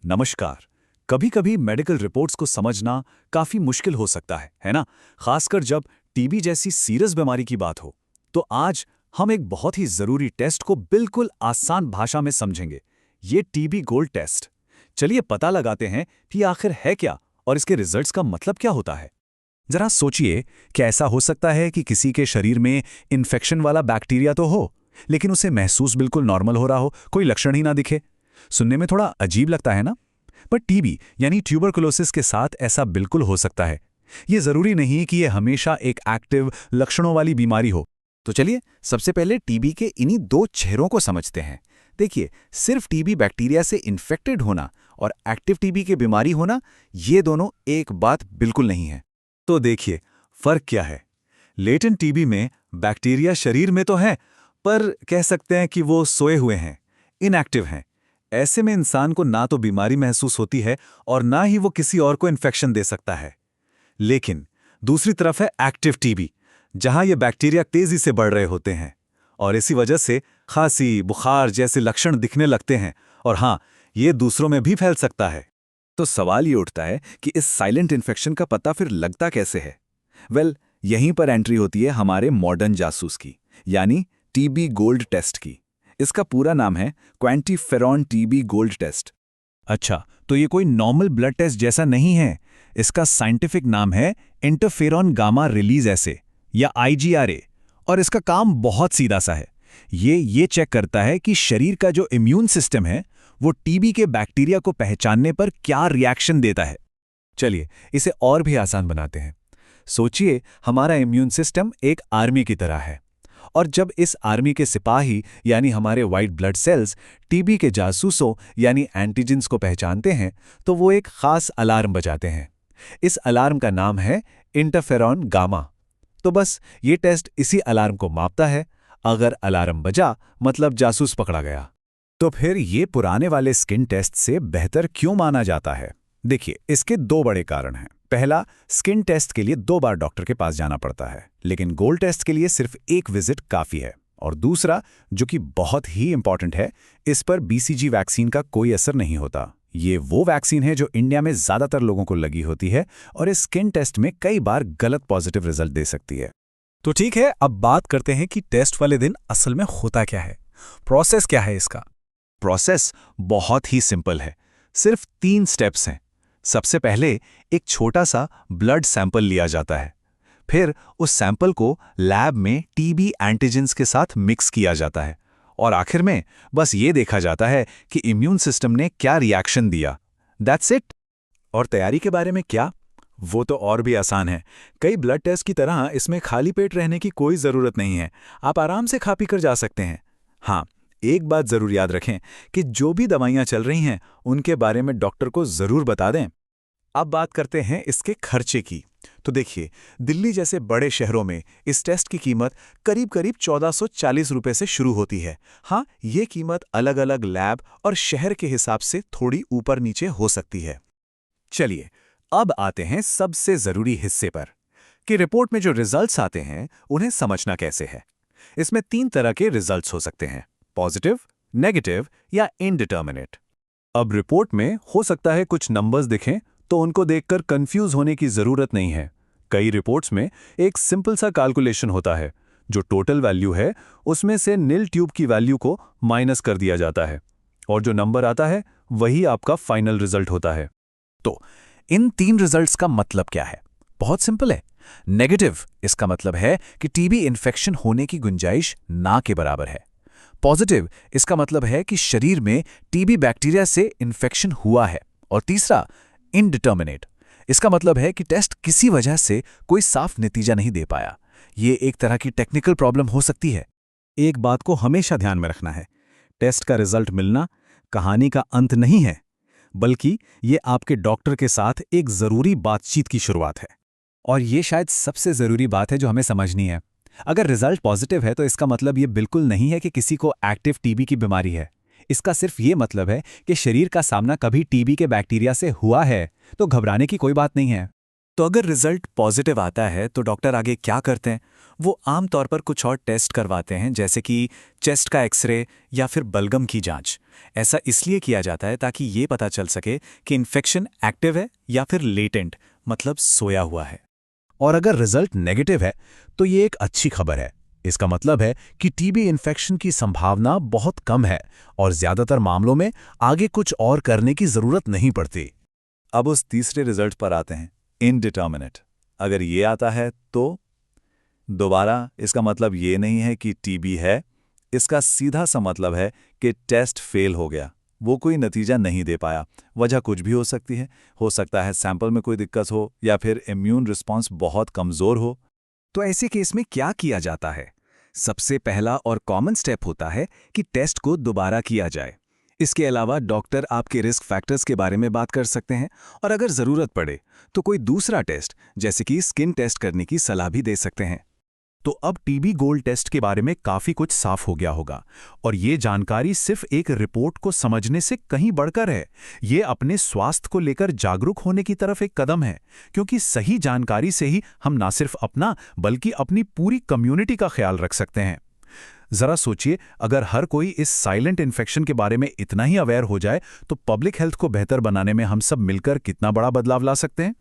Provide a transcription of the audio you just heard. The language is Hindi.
नमस्कार। कभी कभी मेडिकल रिपोर्ट्स को समझना काफी मुश्किल हो सकता है ना? खासकर जब टीबी जैसी सीरियस बीमारी की बात हो। तो आज हम एक बहुत ही जरूरी टेस्ट को बिल्कुल आसान भाषा में समझेंगे। ये टीबी गोल्ड टेस्ट। चलिए पता लगाते हैं कि आखिर है क्या और इसके रिजल्ट्स का मतलब क्या होता है। जरा सोचिए कि ऐसा हो सकता है कि किसी के शरीर में इन्फेक्शन वाला बैक्टीरिया तो हो, लेकिन उसे महसूस बिल्कुल नॉर्मल हो रहा हो, कोई लक्षण ही ना दिखे। सुनने में थोड़ा अजीब लगता है ना? पर टीबी यानी ट्यूबरकुलोसिस के साथ ऐसा बिल्कुल हो सकता है। ये जरूरी नहीं कि ये हमेशा एक एक्टिव लक्षणों वाली बीमारी हो। तो चलिए सबसे पहले टीबी के इन्हीं दो चेहरों को समझते हैं। देखिए, सिर्फ टीबी बैक्टीरिया से इन्फेक्टेड होना और एक्टिव टीबी की बीमारी होना, ये दोनों एक बात बिल्कुल नहीं है। तो देखिए फर्क क्या है। लेटेंट टीबी में बैक्टीरिया शरीर में तो है, पर कह सकते हैं कि वो सोए हुए हैं, इनएक्टिव हैं। ऐसे में इंसान को ना तो बीमारी महसूस होती है और ना ही वो किसी और को इन्फेक्शन दे सकता है। लेकिन दूसरी तरफ है एक्टिव टीबी, जहां ये बैक्टीरिया तेजी से बढ़ रहे होते हैं और इसी वजह से खांसी, बुखार जैसे लक्षण दिखने लगते हैं। और हाँ, ये दूसरों में भी फैल सकता है। तो सवाल ये उठता है कि इस साइलेंट इन्फेक्शन का पता फिर लगता कैसे है? यहीं पर एंट्री होती है हमारे मॉडर्न जासूस की, यानी टीबी गोल्ड टेस्ट की। इसका पूरा नाम है क्वांटिफेरॉन टीबी गोल्ड टेस्ट। अच्छा, तो ये कोई नॉर्मल ब्लड टेस्ट जैसा नहीं है। इसका साइंटिफिक नाम है इंटरफेरॉन गामा रिलीज एसे या IGRA, और इसका काम बहुत सीधा सा है। ये चेक करता है कि शरीर का जो इम्यून सिस्टम है वो टीबी के बैक्टीरिया को पहचानने पर क्या रिएक्शन देता है। चलिए इसे और भी आसान बनाते हैं। सोचिए, हमारा इम्यून सिस्टम एक आर्मी की तरह है, और जब इस आर्मी के सिपाही यानी हमारे वाइट ब्लड सेल्स टीबी के जासूसों यानी एंटीजेंस को पहचानते हैं, तो वो एक खास अलार्म बजाते हैं। इस अलार्म का नाम है इंटरफेरॉन गामा। तो बस ये टेस्ट इसी अलार्म को मापता है। अगर अलार्म बजा, मतलब जासूस पकड़ा गया। तो फिर ये पुराने वाले स्किन टेस्ट से बेहतर क्यों माना जाता है? देखिए, इसके दो बड़े कारण हैं। पहला, स्किन टेस्ट के लिए 2 बार डॉक्टर के पास जाना पड़ता है, लेकिन गोल्ड टेस्ट के लिए सिर्फ एक विजिट काफी है। और दूसरा, जो कि बहुत ही इंपॉर्टेंट है, इस पर BCG वैक्सीन का कोई असर नहीं होता। ये वो वैक्सीन है जो इंडिया में ज्यादातर लोगों को लगी होती है और इस स्किन टेस्ट में कई बार गलत पॉजिटिव रिजल्ट दे सकती है। तो ठीक है, अब बात करते हैं कि टेस्ट वाले दिन असल में होता क्या है। प्रोसेस क्या है इसका? प्रोसेस बहुत ही सिंपल है। सिर्फ 3 स्टेप्स हैं। सबसे पहले एक छोटा सा ब्लड सैंपल लिया जाता है। फिर उस सैंपल को लैब में टीबी एंटीजेंस के साथ मिक्स किया जाता है और आखिर में बस ये देखा जाता है कि इम्यून सिस्टम ने क्या रिएक्शन दिया। That's it. और तैयारी के बारे में क्या? वो तो और भी आसान है। कई ब्लड टेस्ट की तरह इसमें खाली पेट रहने की कोई ज़रूरत नहीं है। आप आराम से खा पी कर जा सकते हैं। हाँ, एक बात ज़रूर याद रखें कि जो भी दवाइयाँ चल रही हैं उनके बारे में डॉक्टर को ज़रूर बता दें। अब बात करते हैं इसके खर्चे की। तो देखिए, दिल्ली जैसे बड़े शहरों में इस टेस्ट की कीमत करीब 1440 रुपए से शुरू होती है। हाँ, ये कीमत अलग अलग लैब और शहर के हिसाब से थोड़ी ऊपर नीचे हो सकती है। चलिए, अब आते हैं सबसे ज़रूरी हिस्से पर कि रिपोर्ट में जो रिजल्ट्स आते हैं उन्हें समझना कैसे है। इसमें 3 तरह के रिजल्ट्स हो सकते हैं: पॉजिटिव, नेगेटिव या इनडिटर्मिनेट। अब रिपोर्ट में हो सकता है कुछ नंबर्स दिखें, तो उनको देखकर कंफ्यूज होने की जरूरत नहीं है। कई रिपोर्ट्स में एक सिंपल सा कैलकुलेशन होता है। जो टोटल वैल्यू है उसमें से नील ट्यूब की वैल्यू को माइनस कर दिया जाता है और जो नंबर आता है वही आपका फाइनल रिजल्ट होता है। तो इन 3 रिजल्ट्स का मतलब क्या है? बहुत सिंपल है। नेगेटिव, इसका मतलब है कि टीबी इन्फेक्शन होने की गुंजाइश ना के बराबर है। पॉजिटिव, इसका मतलब है कि शरीर में टीबी बैक्टीरिया से इन्फेक्शन हुआ है। और तीसरा, इनडिटर्मिनेट, इसका मतलब है कि टेस्ट किसी वजह से कोई साफ नतीजा नहीं दे पाया। ये एक तरह की टेक्निकल प्रॉब्लम हो सकती है। एक बात को हमेशा ध्यान में रखना है, टेस्ट का रिजल्ट मिलना कहानी का अंत नहीं है, बल्कि ये आपके डॉक्टर के साथ एक जरूरी बातचीत की शुरुआत है। और ये शायद सबसे जरूरी बात है जो हमें समझनी है। अगर रिजल्ट पॉजिटिव है तो इसका मतलब ये बिल्कुल नहीं है कि किसी को एक्टिव टीबी की बीमारी है। इसका सिर्फ ये मतलब है कि शरीर का सामना कभी टीबी के बैक्टीरिया से हुआ है, तो घबराने की कोई बात नहीं है। तो अगर रिजल्ट पॉजिटिव आता है तो डॉक्टर आगे क्या करते हैं? वो आमतौर पर कुछ और टेस्ट करवाते हैं, जैसे कि चेस्ट का एक्सरे या फिर बलगम की जांच। ऐसा इसलिए किया जाता है ताकि ये पता चल सके कि इन्फेक्शन एक्टिव है या फिर लेटेंट, मतलब सोया हुआ है। और अगर रिजल्ट नेगेटिव है तो ये एक अच्छी खबर है। इसका मतलब है कि टीबी इन्फेक्शन की संभावना बहुत कम है और ज्यादातर मामलों में आगे कुछ और करने की जरूरत नहीं पड़ती। अब उस तीसरे रिजल्ट पर आते हैं, इनडिटर्मिनेट। अगर ये आता है तो दोबारा इसका मतलब ये नहीं है कि टीबी है, इसका सीधा सा मतलब है कि टेस्ट फेल हो गया, वो कोई नतीजा नहीं दे पाया। वजह कुछ भी हो सकती है, हो सकता है सैंपल में कोई दिक्कत हो या फिर इम्यून रिस्पॉन्स बहुत कमज़ोर हो। तो ऐसे केस में क्या किया जाता है? सबसे पहला और कॉमन स्टेप होता है कि टेस्ट को दोबारा किया जाए। इसके अलावा डॉक्टर आपके रिस्क फैक्टर्स के बारे में बात कर सकते हैं और अगर ज़रूरत पड़े तो कोई दूसरा टेस्ट जैसे कि स्किन टेस्ट करने की सलाह भी दे सकते हैं। तो अब टीबी गोल्ड टेस्ट के बारे में काफ़ी कुछ साफ हो गया होगा और ये जानकारी सिर्फ एक रिपोर्ट को समझने से कहीं बढ़कर है। ये अपने स्वास्थ्य को लेकर जागरूक होने की तरफ एक कदम है, क्योंकि सही जानकारी से ही हम ना सिर्फ अपना बल्कि अपनी पूरी कम्युनिटी का ख्याल रख सकते हैं। जरा सोचिए, अगर हर कोई इस साइलेंट इन्फेक्शन के बारे में इतना ही अवेयर हो जाए तो पब्लिक हेल्थ को बेहतर बनाने में हम सब मिलकर कितना बड़ा बदलाव ला सकते हैं।